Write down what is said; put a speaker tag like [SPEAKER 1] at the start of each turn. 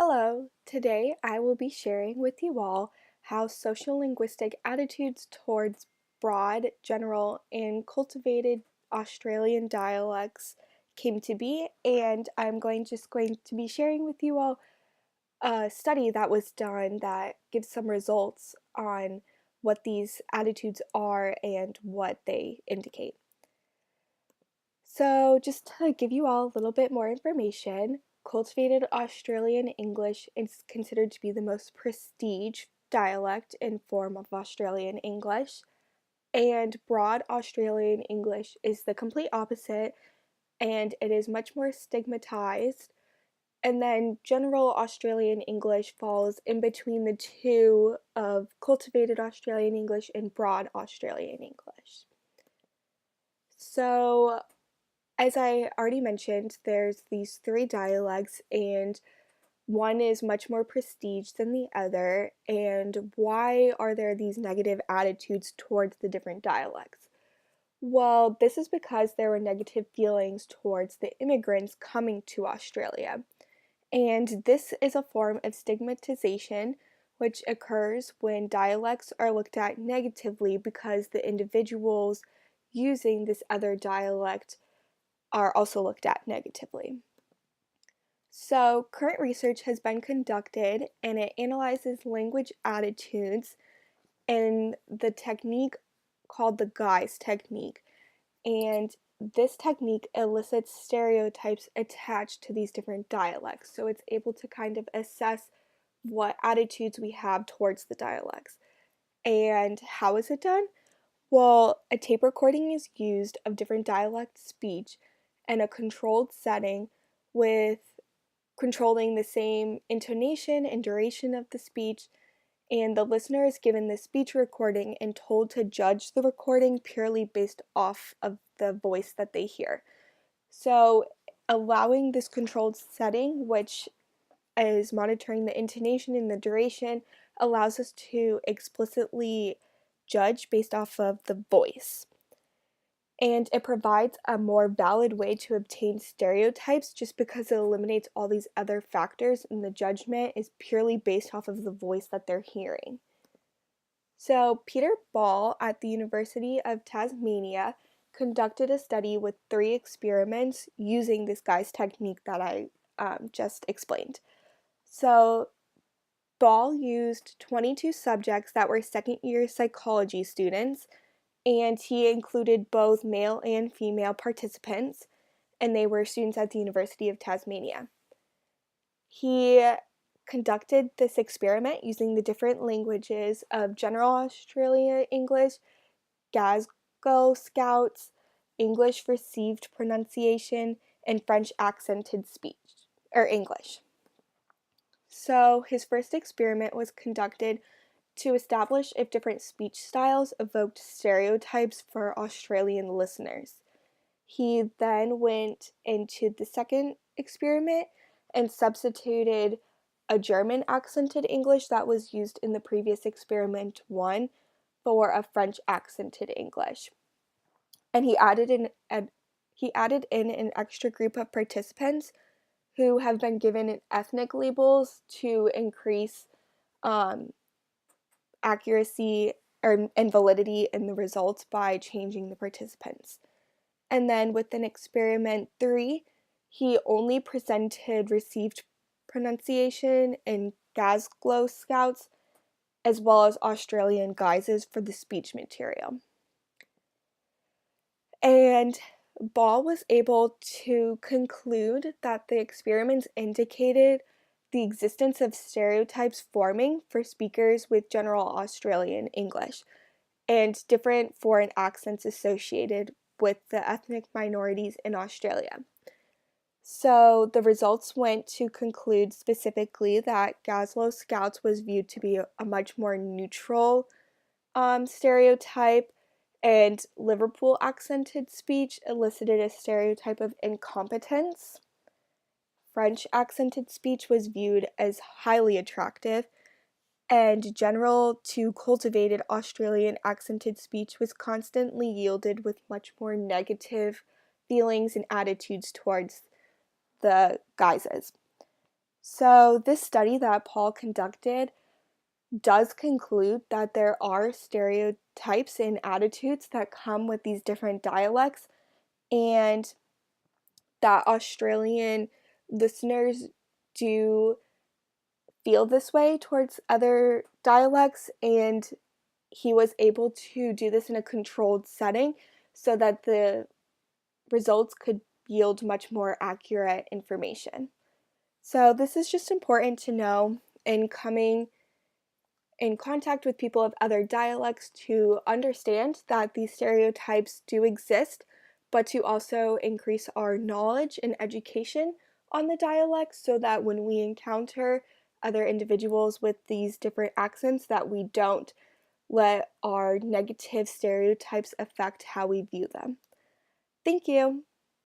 [SPEAKER 1] Hello, today I will be sharing with you all how sociolinguistic attitudes towards broad, general, and cultivated Australian dialects came to be, and I'm just going to be sharing with you all a study that was done that gives some results on what these attitudes are and what they indicate. So, just to give you all a little bit more information, cultivated Australian English is considered to be the most prestige dialect and form of Australian English, and broad Australian English is the complete opposite and it is much more stigmatized. And then general Australian English falls in between the two of cultivated Australian English and broad Australian English. So, as I already mentioned, there's these three dialects, and one is much more prestige than the other. And why are there these negative attitudes towards the different dialects? Well, this is because there were negative feelings towards the immigrants coming to Australia. And this is a form of stigmatization which occurs when dialects are looked at negatively because the individuals using this other dialect are also looked at negatively. So, current research has been conducted and it analyzes language attitudes in the technique called the guise technique. And this technique elicits stereotypes attached to these different dialects. So, it's able to kind of assess what attitudes we have towards the dialects. And how is it done? Well, a tape recording is used of different dialect speech in a controlled setting with controlling the same intonation and duration of the speech, and the listener is given the speech recording and told to judge the recording purely based off of the voice that they hear. So, allowing this controlled setting, which is monitoring the intonation and the duration, allows us to explicitly judge based off of the voice. And it provides a more valid way to obtain stereotypes just because it eliminates all these other factors and the judgment is purely based off of the voice that they're hearing. So, Peter Ball at the University of Tasmania conducted a study with 3 experiments using this guise technique that I just explained. So, Ball used 22 subjects that were second-year psychology students, and he included both male and female participants, and they were students at the University of Tasmania. He conducted this experiment using the different languages of General Australia English, Glasgow Scouts, English received pronunciation, and French accented speech, or English. So his first experiment was conducted to establish if different speech styles evoked stereotypes for Australian listeners. He then went into the second experiment and substituted a German accented English that was used in the previous experiment 1 for a French accented English. And he added in an extra group of participants who have been given ethnic labels to increase accuracy and validity in the results by changing the participants. And then within experiment 3, he only presented received pronunciation in Glasgow Scouts as well as Australian guises for the speech material. And Ball was able to conclude that the experiments indicated the existence of stereotypes forming for speakers with General Australian English and different foreign accents associated with the ethnic minorities in Australia. So the results went to conclude specifically that Glasgow Scouts was viewed to be a much more neutral stereotype, and Liverpool accented speech elicited a stereotype of incompetence. French accented speech was viewed as highly attractive, and general to cultivated Australian accented speech was constantly yielded with much more negative feelings and attitudes towards the guises. So, this study that Paul conducted does conclude that there are stereotypes and attitudes that come with these different dialects, and that Australian listeners do feel this way towards other dialects, and he was able to do this in a controlled setting so that the results could yield much more accurate information. So, this is just important to know in coming in contact with people of other dialects to understand that these stereotypes do exist, but to also increase our knowledge and education on the dialects so that when we encounter other individuals with these different accents that we don't let our negative stereotypes affect how we view them. Thank you.